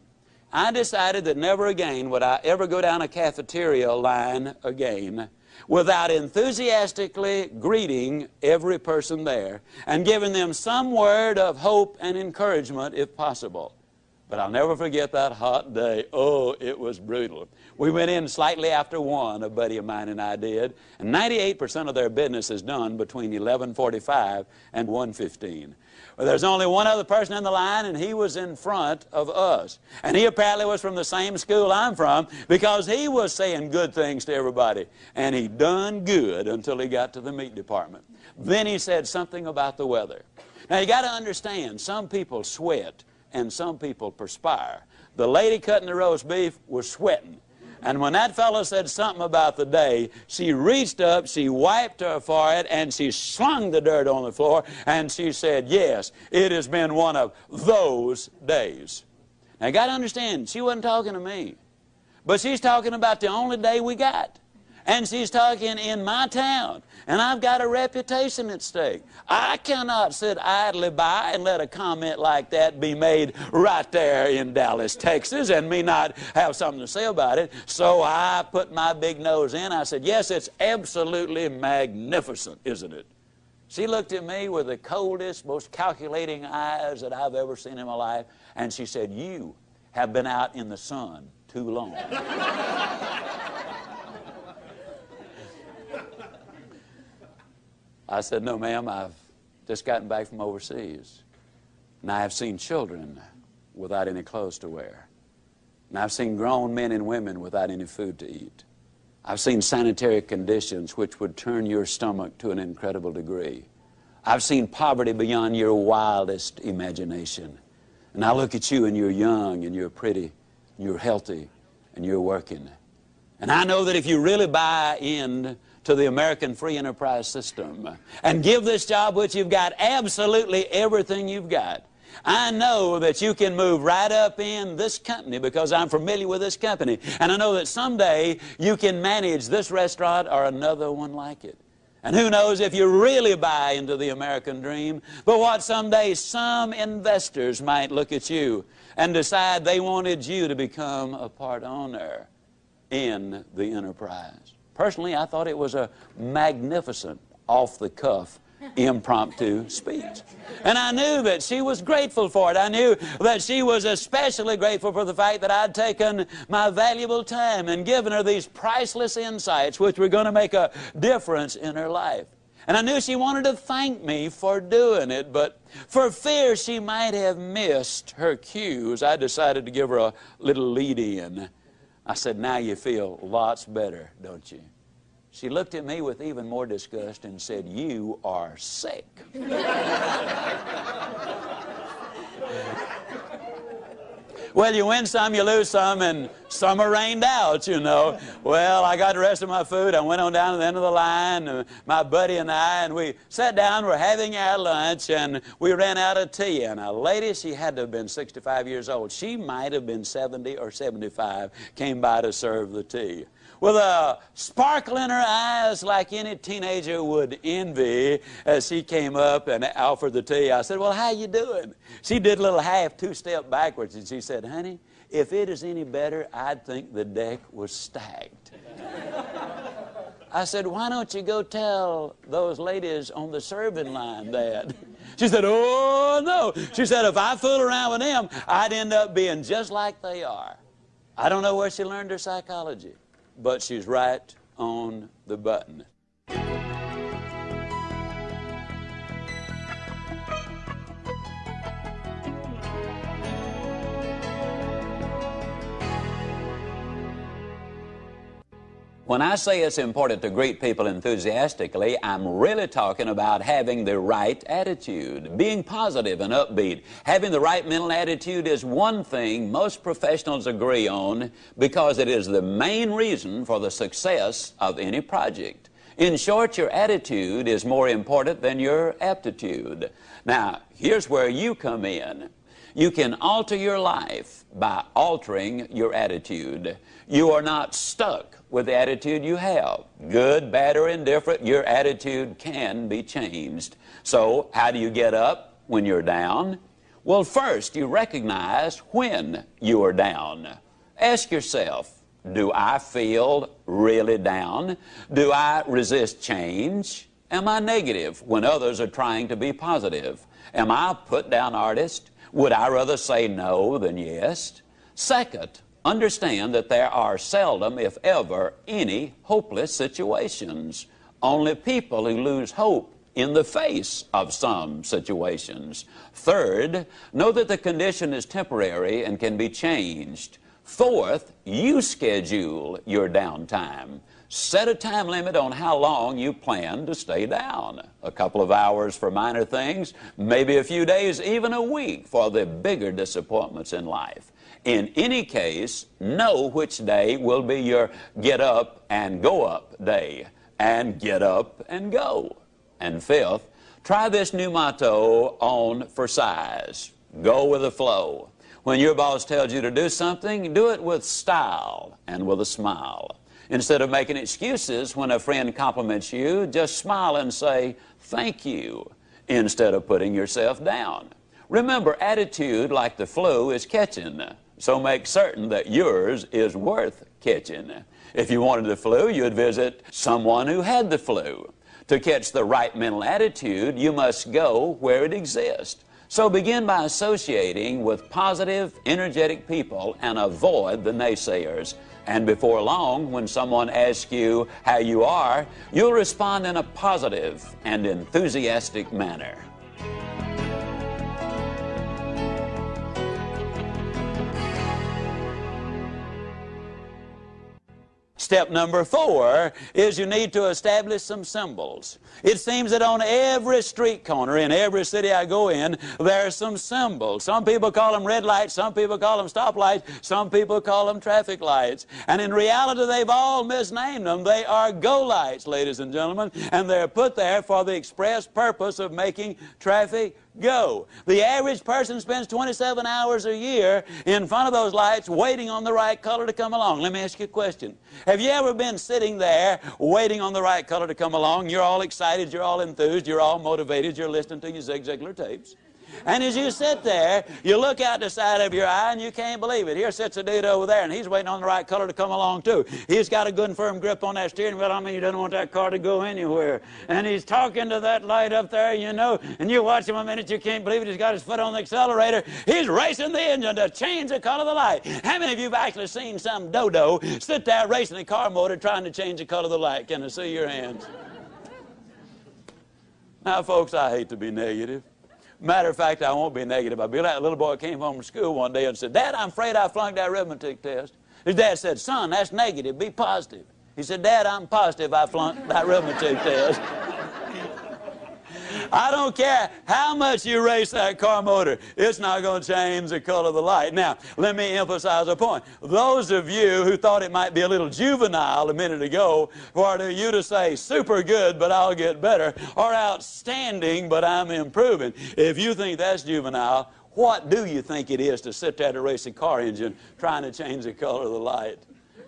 I decided that never again would I ever go down a cafeteria line again without enthusiastically greeting every person there and giving them some word of hope and encouragement if possible. But I'll never forget that hot day. Oh, it was brutal. We went in slightly after 1, a buddy of mine and I did, and 98% of their business is done between 11:45 and 1:15. Well, there's only one other person in the line, and he was in front of us. And he apparently was from the same school I'm from, because he was saying good things to everybody. And he done good until he got to the meat department. Then he said something about the weather. Now, you got to understand, some people sweat and some people perspire. The lady cutting the roast beef was sweating. And when that fellow said something about the day, she reached up, she wiped her forehead, and she slung the dirt on the floor, and she said, yes, it has been one of those days. Now, you got to understand, she wasn't talking to me. But she's talking about the only day we got. And she's talking in my town. And I've got a reputation at stake. I cannot sit idly by and let a comment like that be made right there in Dallas, Texas, and me not have something to say about it. So I put my big nose in. I said, yes, it's absolutely magnificent, isn't it? She looked at me with the coldest, most calculating eyes that I've ever seen in my life. And she said, you have been out in the sun too long. I said, no, ma'am, I've just gotten back from overseas. And I have seen children without any clothes to wear. And I've seen grown men and women without any food to eat. I've seen sanitary conditions which would turn your stomach to an incredible degree. I've seen poverty beyond your wildest imagination. And I look at you and you're young and you're pretty and you're healthy and you're working. And I know that if you really buy in to the American free enterprise system and give this job which you've got absolutely everything you've got, I know that you can move right up in this company because I'm familiar with this company. And I know that someday you can manage this restaurant or another one like it. And who knows if you really buy into the American dream, but what someday some investors might look at you and decide they wanted you to become a part owner in the enterprise. Personally, I thought it was a magnificent, off-the-cuff, impromptu speech. And I knew that she was grateful for it. I knew that she was especially grateful for the fact that I'd taken my valuable time and given her these priceless insights which were going to make a difference in her life. And I knew she wanted to thank me for doing it, but for fear she might have missed her cues, I decided to give her a little lead-in. I said, now you feel lots better, don't you? She looked at me with even more disgust and said, you are sick. Well, you win some, you lose some, and some are rained out, you know. Well, I got the rest of my food. I went on down to the end of the line, my buddy and I, and we sat down, we're having our lunch, and we ran out of tea. And a lady, she had to have been 65 years old. She might have been 70 or 75, came by to serve the tea. With a sparkle in her eyes like any teenager would envy, as she came up and offered the tea, I said, well, how you doing? She did a little half two-step backwards, and she said, honey, if it is any better, I'd think the deck was stacked. I said, why don't you go tell those ladies on the serving line that? She said, oh, no. She said, if I fool around with them, I'd end up being just like they are. I don't know where she learned her psychology, but she's right on the button. When I say it's important to greet people enthusiastically, I'm really talking about having the right attitude, being positive and upbeat. Having the right mental attitude is one thing most professionals agree on because it is the main reason for the success of any project. In short, your attitude is more important than your aptitude. Now, here's where you come in. You can alter your life by altering your attitude. You are not stuck with the attitude you have. Good, bad, or indifferent, your attitude can be changed. So, how do you get up when you're down? Well, first, you recognize when you are down. Ask yourself, do I feel really down? Do I resist change? Am I negative when others are trying to be positive? Am I a put-down artist? Would I rather say no than yes? Second, understand that there are seldom, if ever, any hopeless situations. Only people who lose hope in the face of some situations. Third, know that the condition is temporary and can be changed. Fourth, you schedule your downtime. Set a time limit on how long you plan to stay down. A couple of hours for minor things, maybe a few days, even a week for the bigger disappointments in life. In any case, know which day will be your get up and go up day, and get up and go. And fifth, try this new motto on for size. Go with the flow. When your boss tells you to do something, do it with style and with a smile. Instead of making excuses when a friend compliments you, just smile and say, thank you, instead of putting yourself down. Remember, attitude, like the flu, is catching, so make certain that yours is worth catching. If you wanted the flu, you'd visit someone who had the flu. To catch the right mental attitude, you must go where it exists. So begin by associating with positive, energetic people and avoid the naysayers. And before long, when someone asks you how you are, you'll respond in a positive and enthusiastic manner. Step number 4 is you need to establish some symbols. It seems that on every street corner in every city I go in, there are some symbols. Some people call them red lights, some people call them stoplights, some people call them traffic lights. And in reality, they've all misnamed them. They are go lights, ladies and gentlemen, and they're put there for the express purpose of making traffic go. The average person spends 27 hours a year in front of those lights waiting on the right color to come along. Let me ask you a question. Have you ever been sitting there waiting on the right color to come along? You're all excited, you're all enthused, you're all motivated, you're listening to your Zig Ziglar tapes. And as you sit there, you look out the side of your eye and you can't believe it. Here sits a dude over there and he's waiting on the right color to come along too. He's got a good and firm grip on that steering wheel. I mean, he doesn't want that car to go anywhere. And he's talking to that light up there, you know, and you watch him a minute, you can't believe it. He's got his foot on the accelerator. He's racing the engine to change the color of the light. How many of you have actually seen some dodo sit there racing a car motor trying to change the color of the light? Can I see your hands? Now, folks, I hate to be negative. Matter of fact, I won't be negative. I'll be like a little boy came home from school one day and said, Dad, I'm afraid I flunked that arithmetic test. His dad said, son, that's negative. Be positive. He said, Dad, I'm positive I flunked that arithmetic test. I don't care how much you race that car motor, it's not going to change the color of the light. Now, let me emphasize a point. Those of you who thought it might be a little juvenile a minute ago for you to say super good, but I'll get better, or outstanding, but I'm improving, if you think that's juvenile, what do you think it is to sit there to race a car engine trying to change the color of the light?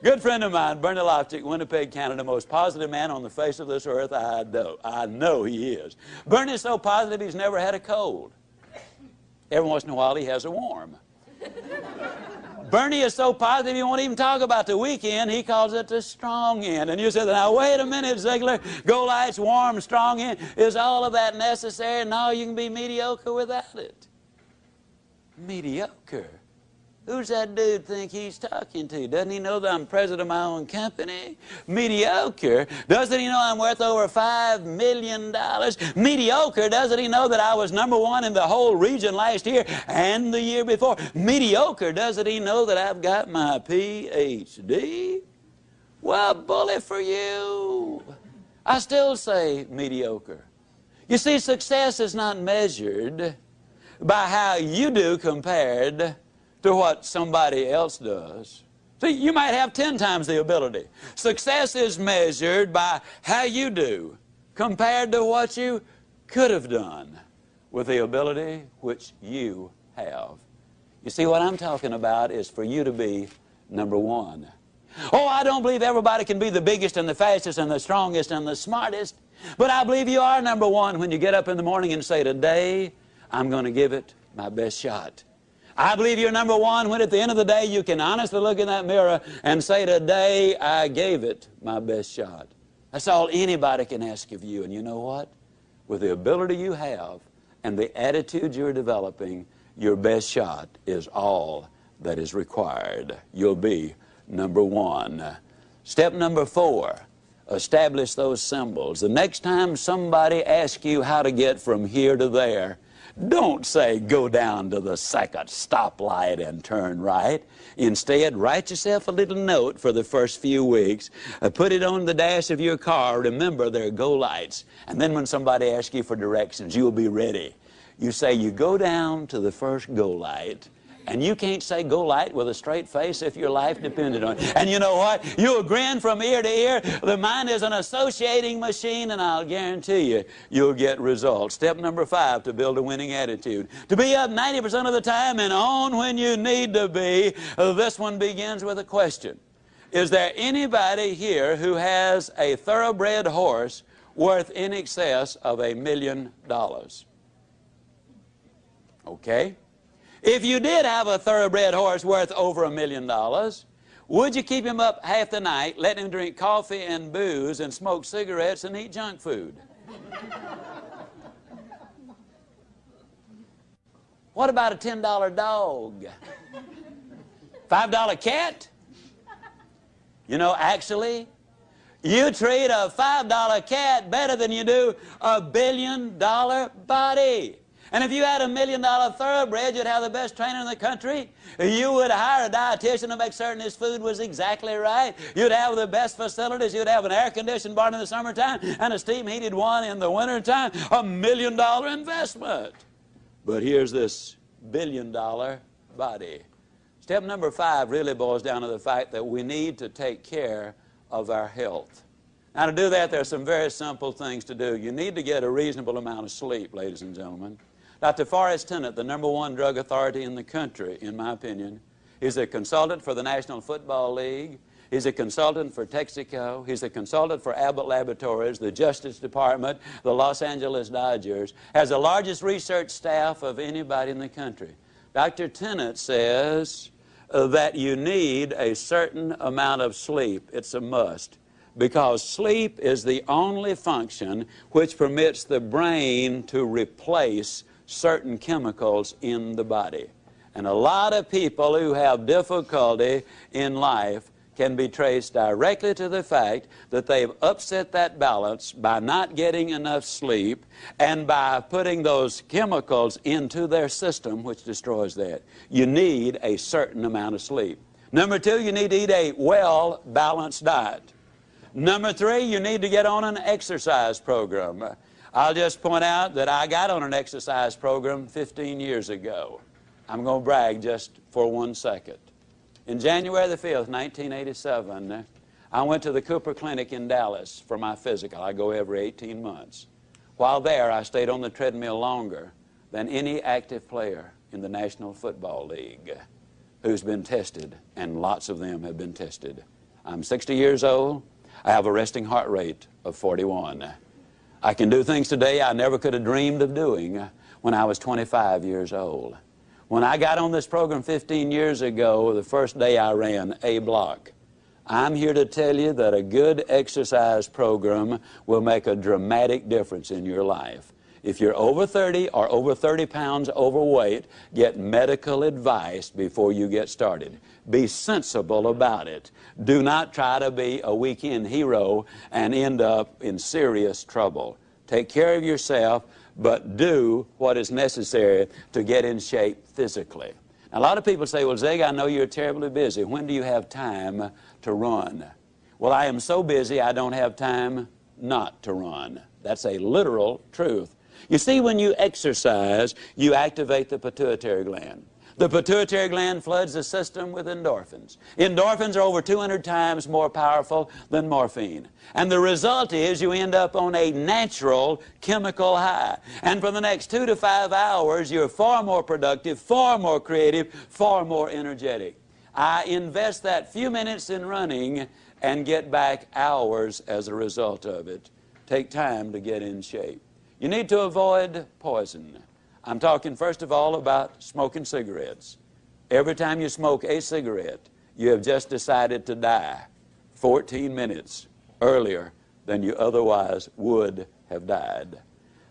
Good friend of mine, Bernie Loftic, Winnipeg, Canada, most positive man on the face of this earth. I know he is. Bernie's so positive he's never had a cold. Every once in a while he has a warm. Bernie is so positive he won't even talk about the weekend. He calls it the strong end. And you said, now wait a minute, Ziglar. Go lights, warm, strong end. Is all of that necessary? No, you can be mediocre without it. Mediocre? Who's that dude think he's talking to? Doesn't he know that I'm president of my own company? Mediocre? Doesn't he know I'm worth over $5 million? Mediocre? Doesn't he know that I was #1 in the whole region last year and the year before? Mediocre? Doesn't he know that I've got my PhD? Well, bully for you. I still say mediocre. You see, success is not measured by how you do compared to what somebody else does. See, you might have 10 times the ability. Success is measured by how you do compared to what you could have done with the ability which you have. You see, what I'm talking about is for you to be #1. Oh, I don't believe everybody can be the biggest and the fastest and the strongest and the smartest, but I believe you are #1 when you get up in the morning and say, today, I'm going to give it my best shot. I believe you're #1 when at the end of the day you can honestly look in that mirror and say, today I gave it my best shot. That's all anybody can ask of you. And you know what? With the ability you have and the attitude you're developing, your best shot is all that is required. You'll be #1. Step number 4, establish those symbols. The next time somebody asks you how to get from here to there, Don't say go down to the second stoplight and turn right. Instead, write yourself a little note for the first few weeks. Put it on the dash of your car. Remember, there are go lights. And then when somebody asks you for directions, you'll be ready. You say you go down to the first go light. And you can't say go light with a straight face if your life depended on it. And you know what? You'll grin from ear to ear. The mind is an associating machine, and I'll guarantee you, you'll get results. Step number 5 to build a winning attitude. To be up 90% of the time and on when you need to be. This one begins with a question. Is there anybody here who has a thoroughbred horse worth in excess of $1 million? Okay? If you did have a thoroughbred horse worth over $1 million, would you keep him up half the night, let him drink coffee and booze and smoke cigarettes and eat junk food? What about a $10 dog? $5 cat? You know, actually, you treat a $5 cat better than you do a $1 billion body. And if you had a $1 million thoroughbred, you'd have the best trainer in the country. You would hire a dietitian to make certain his food was exactly right. You'd have the best facilities. You'd have an air-conditioned barn in the summertime and a steam-heated one in the wintertime. $1 million investment. But here's this $1 billion body. Step number 5 really boils down to the fact that we need to take care of our health. Now, to do that, there are some very simple things to do. You need to get a reasonable amount of sleep, ladies and gentlemen. Dr. Forrest Tennant, the #1 drug authority in the country, in my opinion, he's a consultant for the National Football League. He's a consultant for Texaco. He's a consultant for Abbott Laboratories, the Justice Department, the Los Angeles Dodgers. Has the largest research staff of anybody in the country. Dr. Tennant says that you need a certain amount of sleep. It's a must. Because sleep is the only function which permits the brain to replace certain chemicals in the body. And a lot of people who have difficulty in life can be traced directly to the fact that they've upset that balance by not getting enough sleep and by putting those chemicals into their system, which destroys that. You need a certain amount of sleep. Number 2, you need to eat a well-balanced diet. Number 3, you need to get on an exercise program. I'll just point out that I got on an exercise program 15 years ago. I'm going to brag just for 1 second. In January the 5th, 1987, I went to the Cooper Clinic in Dallas for my physical. I go every 18 months. While there, I stayed on the treadmill longer than any active player in the National Football League who's been tested, and lots of them have been tested. I'm 60 years old. I have a resting heart rate of 41. I can do things today I never could have dreamed of doing when I was 25 years old. When I got on this program 15 years ago, the first day I ran a block. I'm here to tell you that a good exercise program will make a dramatic difference in your life. If you're over 30 or over 30 pounds overweight, get medical advice before you get started. Be sensible about it. Do not try to be a weekend hero and end up in serious trouble. Take care of yourself, but do what is necessary to get in shape physically. Now, a lot of people say, well, Zig, I know you're terribly busy. When do you have time to run? Well, I am so busy I don't have time not to run. That's a literal truth. You see, when you exercise, you activate the pituitary gland. The pituitary gland floods the system with endorphins. Endorphins are over 200 times more powerful than morphine. And the result is you end up on a natural chemical high. And for the next 2 to 5 hours, you're far more productive, far more creative, far more energetic. I invest that few minutes in running and get back hours as a result of it. Take time to get in shape. You need to avoid poison. I'm talking first of all about smoking cigarettes. Every time you smoke a cigarette, you have just decided to die 14 minutes earlier than you otherwise would have died.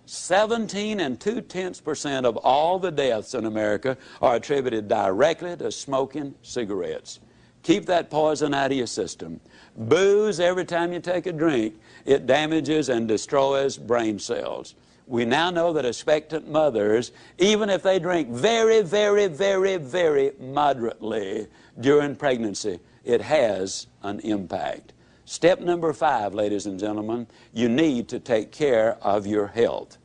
17.2% of all the deaths in America are attributed directly to smoking cigarettes. Keep that poison out of your system. Booze, every time you take a drink, it damages and destroys brain cells. We now know that expectant mothers, even if they drink very, very, very, very moderately during pregnancy, it has an impact. Step number 5, ladies and gentlemen, you need to take care of your health.